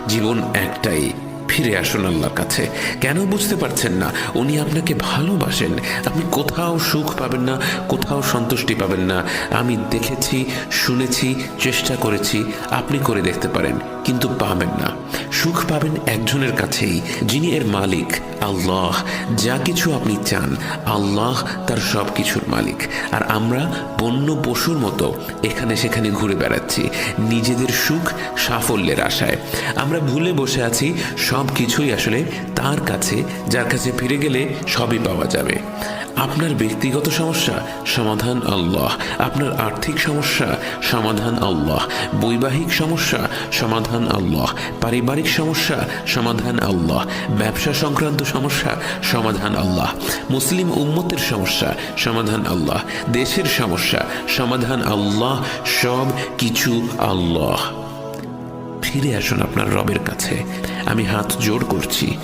জীবন একটাই, ফিরে আসুন আল্লাহর কাছে। কেন বুঝতে পারছেন না? উনি আপনাকে ভালোবাসেন। আপনি কোথাও সুখ পাবেন না, কোথাও সন্তুষ্টি পাবেন না। আমি দেখেছি, শুনেছি, চেষ্টা করেছি, আপনি করে দেখতে পারেন, কিন্তু পাবেন না। সুখ পাবেন একজনের কাছেই, যিনি এর মালিক, আল্লাহ। যা কিছু আপনি চান, আল্লাহ তার সব কিছুর মালিক। আর আমরা বন্য পশুর মতো এখানে সেখানে ঘুরে বেড়াচ্ছি নিজেদের সুখ সাফল্যের আশায়। আমরা ভুলে বসে আছি সব কিছুই আসলে তার কাছে, যার কাছে ফিরে গেলে সবই পাওয়া যাবে। আপনার ব্যক্তিগত সমস্যা, সমাধান আল্লাহ। আপনার আর্থিক সমস্যা, সমাধান আল্লাহ। বৈবাহিক সমস্যা, সমাধান আল্লাহ। পারিবারিক সমস্যা, সমাধান আল্লাহ। ব্যবসা সংক্রান্ত সমস্যা, সমাধান আল্লাহ। মুসলিম উম্মতের সমস্যা, সমাধান আল্লাহ। দেশের সমস্যা, সমাধান আল্লাহ। সব কিছু আল্লাহ। ফিরে আসুন আপনার রবের কাছে। আমি হাত জোড় করছি,